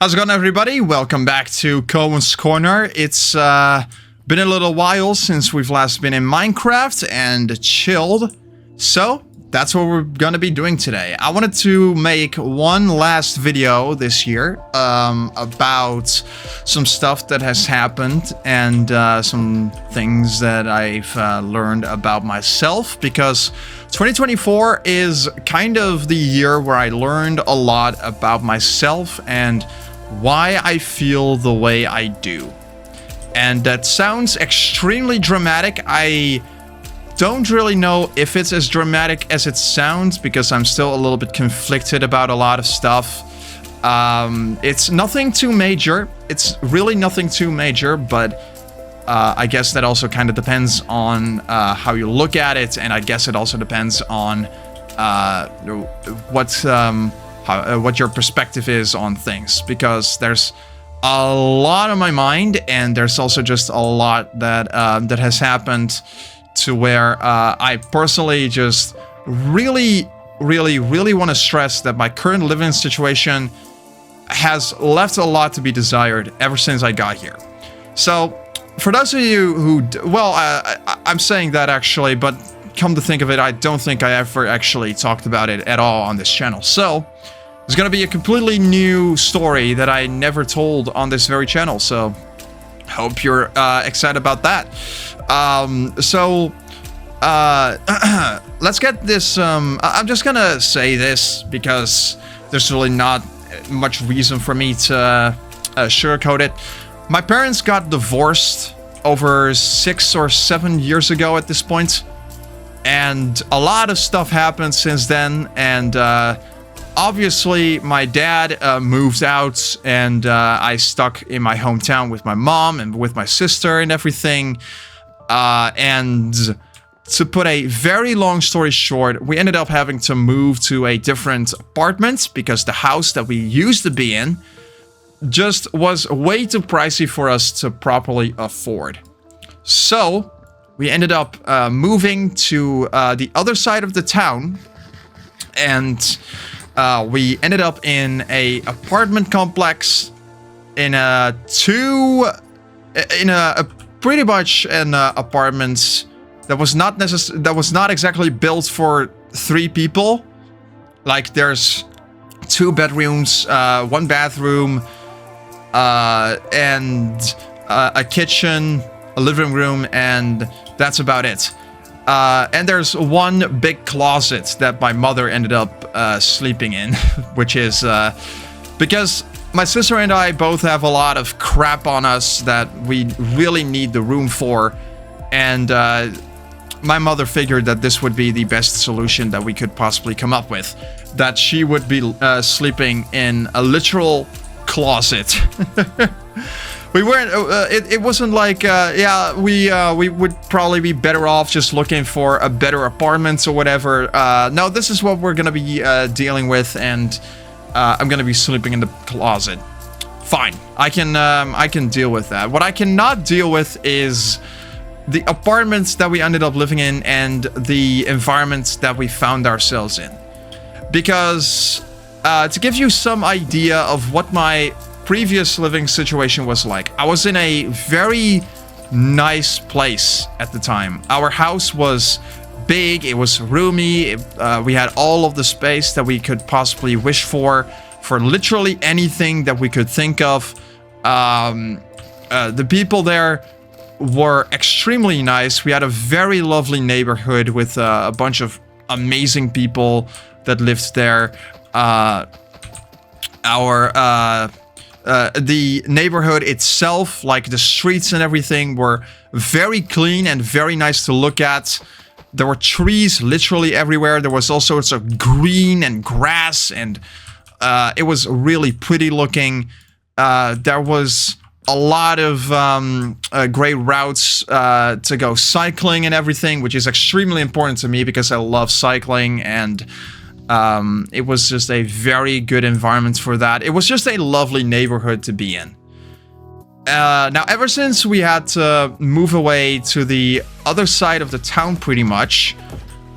How's it going, everybody? Welcome back to Koen's Corner. It's been a little while since we've last been in Minecraft and chilled, so that's what we're gonna be doing today. I wanted to make one last video this year about some stuff that has happened and some things that I've learned about myself, because 2024 is kind of the year where I learned a lot about myself and why I feel the way I do. And that sounds extremely dramatic. I don't really know if it's as dramatic as it sounds, because I'm still a little bit conflicted about a lot of stuff. It's nothing too major. It's really nothing too major, but I guess that also kind of depends on how you look at it, and I guess it also depends on what your perspective is on things, because there's a lot on my mind, and there's also just a lot that that has happened to where I personally just really want to stress that my current living situation has left a lot to be desired ever since I got here. So for those of you who, I'm saying that actually, but come to think of it, I don't think I ever actually talked about it at all on this channel. So it's gonna be a completely new story that I never told on this very channel. So hope you're excited about that. Let's get this. I'm just gonna say this because there's really not much reason for me to sugarcoat it. My parents got divorced over 6 or 7 years ago at this point, and a lot of stuff happened since then. And obviously, my dad moved out, and I stuck in my hometown with my mom and with my sister and everything. And to put a very long story short, we ended up having to move to a different apartment because the house that we used to be in just was way too pricey for us to properly afford. So we ended up moving to the other side of the town, and we ended up in a apartment complex in pretty much an apartment that was not exactly built for 3 people. Like, there's 2 bedrooms, 1 bathroom, and a kitchen, a living room, and that's about it. And there's 1 big closet that my mother ended up sleeping in, which is because my sister and I both have a lot of crap on us that we really need the room for, and my mother figured that this would be the best solution that we could possibly come up with, that she would be sleeping in a literal closet. We weren't. It wasn't like, we would probably be better off just looking for a better apartment or whatever. No, this is what we're gonna be dealing with, and I'm gonna be sleeping in the closet. Fine, I can deal with that. What I cannot deal with is the apartments that we ended up living in and the environments that we found ourselves in. Because to give you some idea of what my previous living situation was like, I was in a very nice place at the time. Our house was big, it was roomy, we had all of the space that we could possibly wish for literally anything that we could think of. The people there were extremely nice. We had a very lovely neighborhood with a bunch of amazing people that lived there. The neighborhood itself, like the streets and everything, were very clean and very nice to look at. There were trees literally everywhere. There was all sorts of green and grass, and it was really pretty looking. There was a lot of great routes to go cycling and everything, which is extremely important to me because I love cycling, and it was just a very good environment for that. It was just a lovely neighborhood to be in. Now, ever since we had to move away to the other side of the town pretty much,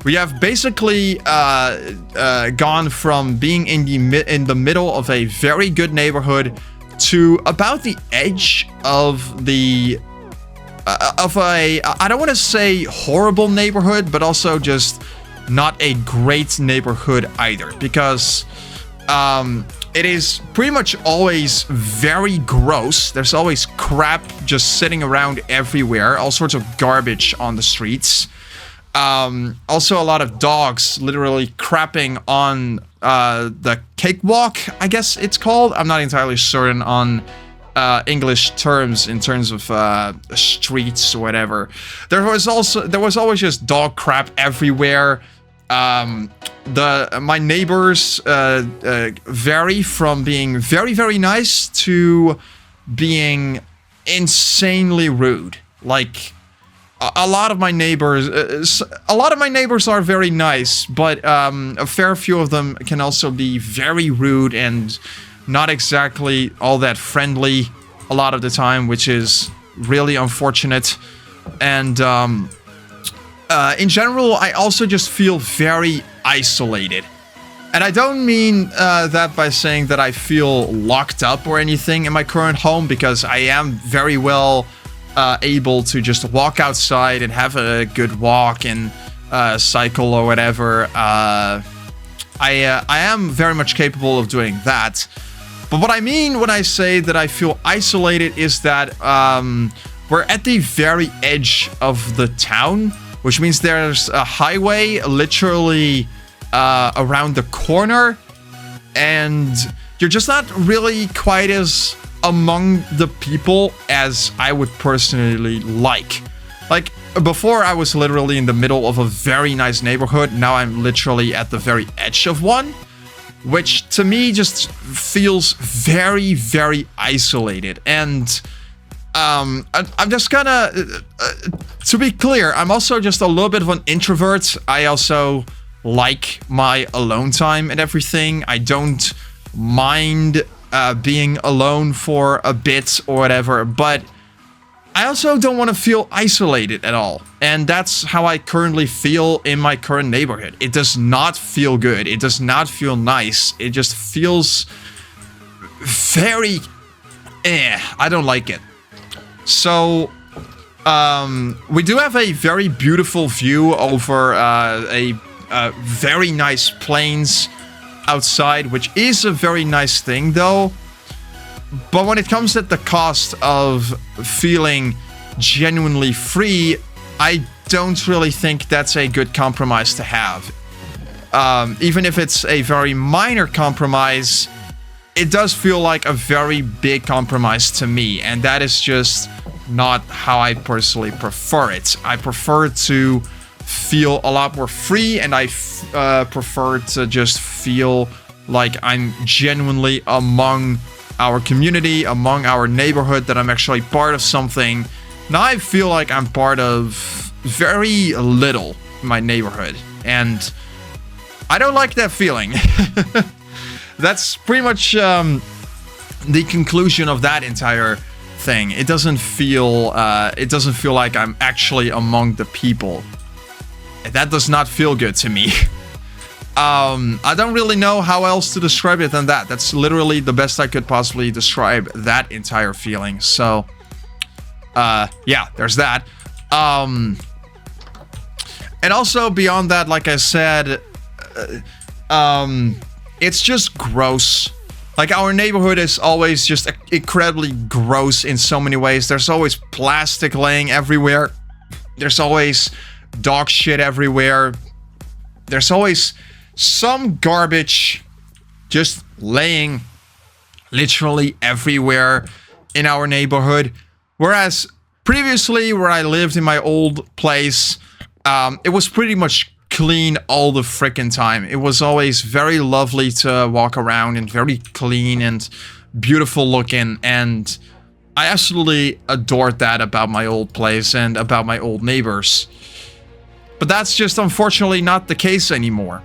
we have basically gone from being in the middle of a very good neighborhood to about the edge of the I don't want to say horrible neighborhood, but also just not a great neighborhood either, because it is pretty much always very gross. There's always crap just sitting around everywhere, all sorts of garbage on the streets. Also a lot of dogs literally crapping on the cakewalk, I guess it's called. I'm not entirely certain on English terms in terms of streets or whatever. There was always just dog crap everywhere. My neighbors vary from being very, very nice to being insanely rude. Like a lot of my neighbors are very nice, but a fair few of them can also be very rude and not exactly all that friendly a lot of the time, which is really unfortunate. And in general, I also just feel very isolated. And I don't mean that by saying that I feel locked up or anything in my current home, because I am very well able to just walk outside and have a good walk and cycle or whatever. I am very much capable of doing that. But what I mean when I say that I feel isolated is that we're at the very edge of the town, which means there's a highway literally around the corner, and you're just not really quite as among the people as I would personally like. Like, before I was literally in the middle of a very nice neighborhood, now I'm literally at the very edge of one, which to me just feels very, very isolated. And I'm just gonna, to be clear, I'm also just a little bit of an introvert. I also like my alone time and everything. I don't mind being alone for a bit or whatever, but I also don't want to feel isolated at all. And that's how I currently feel in my current neighborhood. It does not feel good. It does not feel nice. It just feels very I don't like it. So we do have a very beautiful view over a very nice plains outside, which is a very nice thing though. But when it comes at the cost of feeling genuinely free, I don't really think that's a good compromise to have. Even if it's a very minor compromise, it does feel like a very big compromise to me, and that is just not how I personally prefer it. I prefer to feel a lot more free, and I prefer to just feel like I'm genuinely among our community, among our neighborhood, that I'm actually part of something. Now I feel like I'm part of very little in my neighborhood, and I don't like that feeling. That's pretty much the conclusion of that entire thing. It doesn't feel like I'm actually among the people. That does not feel good to me. I don't really know how else to describe it than that. That's literally the best I could possibly describe that entire feeling. So, yeah, there's that. And also beyond that, like I said, it's just gross. Like, our neighborhood is always just incredibly gross in so many ways. There's always plastic laying everywhere. There's always dog shit everywhere. There's always some garbage just laying literally everywhere in our neighborhood. Whereas previously, where I lived in my old place, it was pretty much clean all the frickin' time. It was always very lovely to walk around and very clean and beautiful looking, and I absolutely adored that about my old place and about my old neighbors. But that's just unfortunately not the case anymore,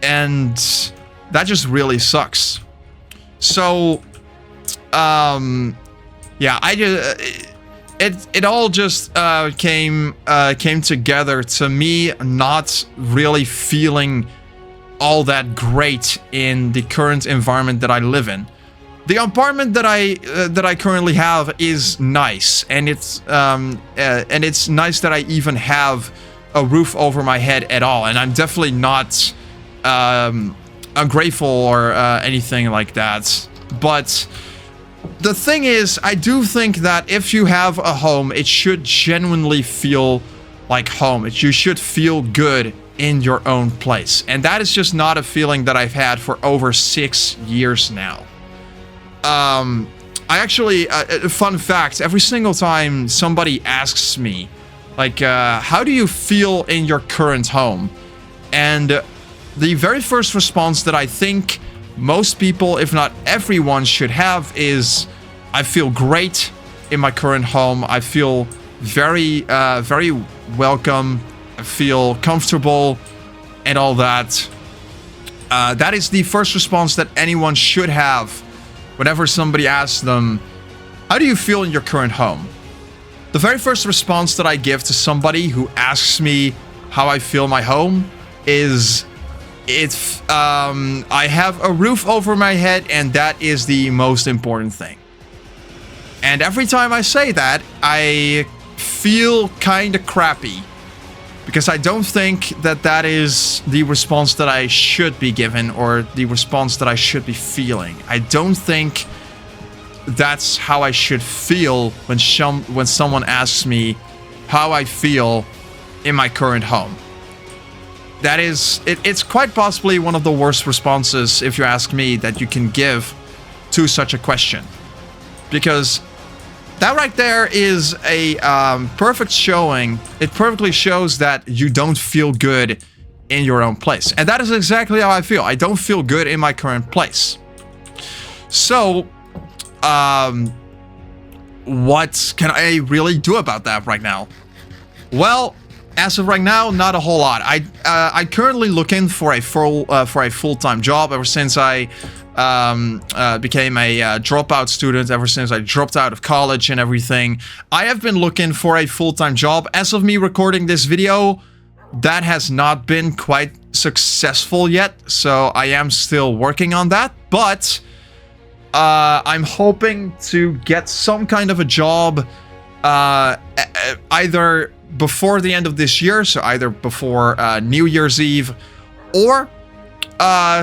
and that just really sucks. So yeah, it all just came together to me not really feeling all that great in the current environment that I live in. The apartment that I currently have is nice, and it's nice that I even have a roof over my head at all. And I'm definitely not ungrateful or anything like that. But the thing is, I do think that if you have a home, it should genuinely feel like home. You should feel good in your own place. And that is just not a feeling that I've had for over 6 years now. I actually, fun fact, every single time somebody asks me, like, how do you feel in your current home? And the very first response that I think most people, if not everyone, should have is, I feel great in my current home. I feel very, very welcome. I feel comfortable and all that. That is the first response that anyone should have whenever somebody asks them, how do you feel in your current home? The very first response that I give to somebody who asks me how I feel in my home is, I have a roof over my head, and that is the most important thing. And every time I say that, I feel kind of crappy, because I don't think that that is the response that I should be given, or the response that I should be feeling. I don't think that's how I should feel when someone asks me how I feel in my current home. That is, it's quite possibly one of the worst responses, if you ask me, that you can give to such a question. Because that right there is a perfect showing. It perfectly shows that you don't feel good in your own place. And that is exactly how I feel. I don't feel good in my current place. So, what can I really do about that right now? Well, as of right now, not a whole lot. I currently looking for a full-time job ever since I became a dropout student, ever since I dropped out of college and everything. I have been looking for a full-time job. As of me recording this video, that has not been quite successful yet, so I am still working on that. But I'm hoping to get some kind of a job either before the end of this year, so either before New Year's Eve, or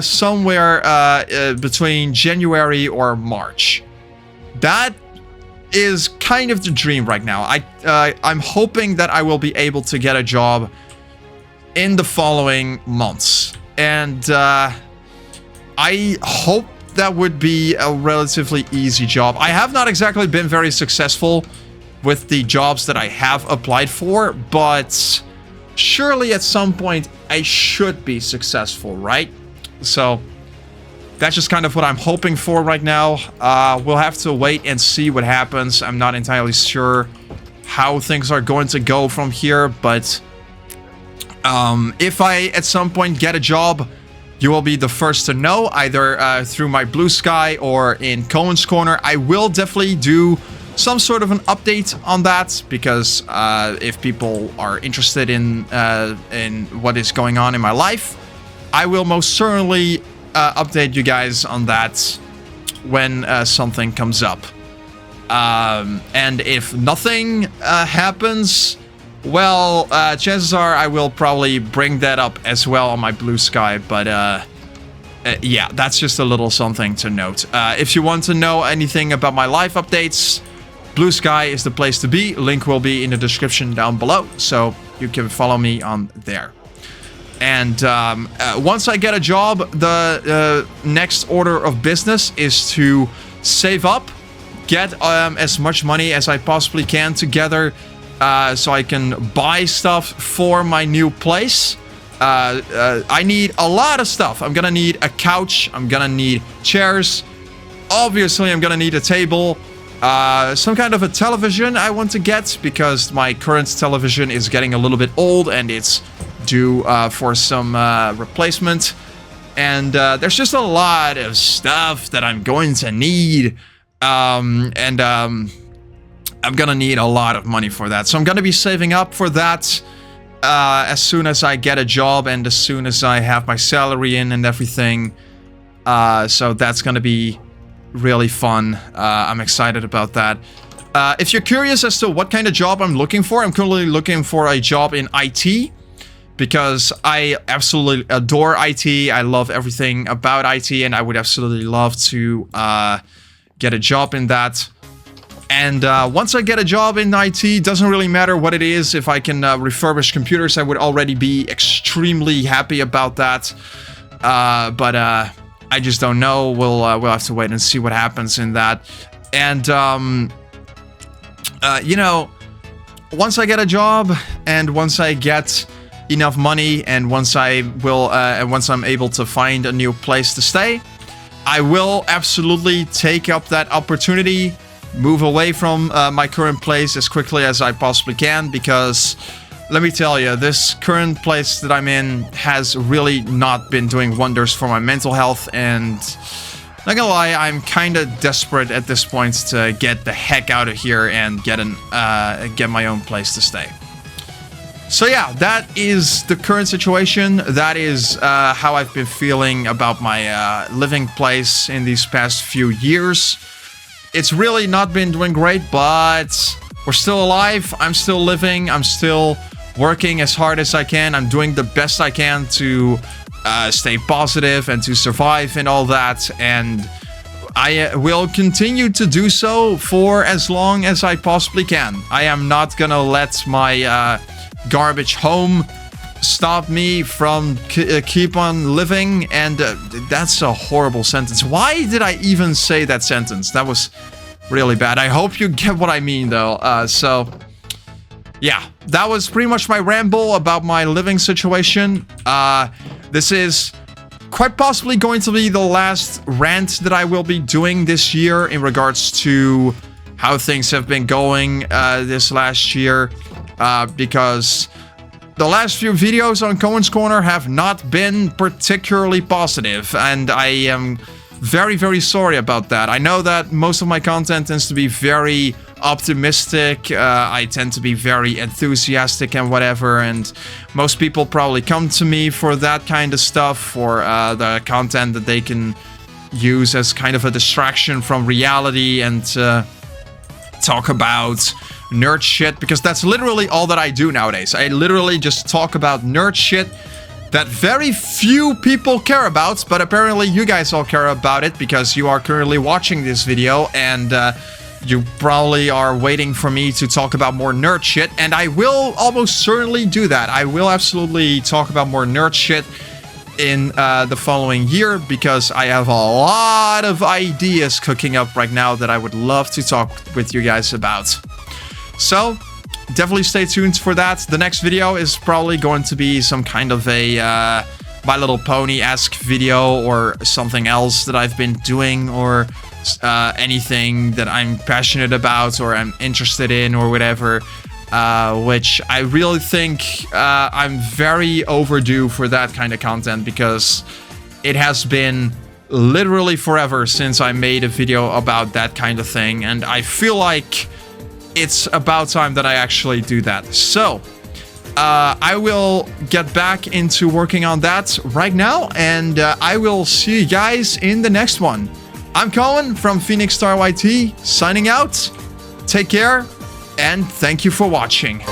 somewhere between January or March. That is kind of the dream right now. I'm hoping that I will be able to get a job in the following months, and I hope that would be a relatively easy job. I have not exactly been very successful with the jobs that I have applied for, but surely at some point I should be successful, right? So that's just kind of what I'm hoping for right now. We'll have to wait and see what happens. I'm not entirely sure how things are going to go from here, but if I at some point get a job, you will be the first to know, either through my Blue Sky or in Koen's Corner. I will definitely do some sort of an update on that, because if people are interested in what is going on in my life, I will most certainly update you guys on that when something comes up. And if nothing happens, well, chances are I will probably bring that up as well on my Blue Sky, but yeah, that's just a little something to note. If you want to know anything about my life updates, Blue Sky is the place to be. Link will be in the description down below, so you can follow me on there. And once I get a job, the next order of business is to save up, get as much money as I possibly can together, so I can buy stuff for my new place. I need a lot of stuff. I'm gonna need a couch. I'm gonna need chairs. Obviously, I'm gonna need a table. Some kind of a television I want to get, because my current television is getting a little bit old and it's due for some replacement. And there's just a lot of stuff that I'm going to need. I'm gonna need a lot of money for that. So I'm gonna be saving up for that as soon as I get a job and as soon as I have my salary in and everything. So that's gonna be really fun. I'm excited about that. If you're curious as to what kind of job I'm looking for, I'm currently looking for a job in IT because I absolutely adore IT. I love everything about IT, and I would absolutely love to get a job in that. And once I get a job in IT, doesn't really matter what it is. If I can refurbish computers, I would already be extremely happy about that. But I just don't know. We'll have to wait and see what happens in that. And you know, once I get a job and once I get enough money and once I'm able to find a new place to stay, I will absolutely take up that opportunity, move away from my current place as quickly as I possibly can, because let me tell you, this current place that I'm in has really not been doing wonders for my mental health, and not gonna lie, I'm kind of desperate at this point to get the heck out of here and get my own place to stay. So yeah, that is the current situation. That is how I've been feeling about my living place in these past few years. It's really not been doing great, but we're still alive. I'm still living. I'm still working as hard as I can. I'm doing the best I can to stay positive and to survive and all that. And I will continue to do so for as long as I possibly can. I am not gonna let my garbage home stop me from keep on living. And that's a horrible sentence. Why did I even say that sentence? That was really bad. I hope you get what I mean, though. So yeah, that was pretty much my ramble about my living situation. This is quite possibly going to be the last rant that I will be doing this year in regards to how things have been going this last year, because the last few videos on Koen's Corner have not been particularly positive, and I am very, very sorry about that. I know that most of my content tends to be very optimistic. I tend to be very enthusiastic and whatever, and most people probably come to me for that kind of stuff, for the content that they can use as kind of a distraction from reality and talk about nerd shit, because that's literally all that I do nowadays. I literally just talk about nerd shit that very few people care about, but apparently you guys all care about it because you are currently watching this video, and you probably are waiting for me to talk about more nerd shit, and I will almost certainly do that. I will absolutely talk about more nerd shit in the following year, because I have a lot of ideas cooking up right now that I would love to talk with you guys about. So definitely stay tuned for that. The next video is probably going to be some kind of a My Little Pony-esque video or something else that I've been doing, or anything that I'm passionate about or I'm interested in or whatever, which I really think I'm very overdue for that kind of content, because it has been literally forever since I made a video about that kind of thing, and I feel like it's about time that I actually do that. So I will get back into working on that right now, and I will see you guys in the next one. I'm Koen from PhoenixStarYT, signing out. Take care, and thank you for watching.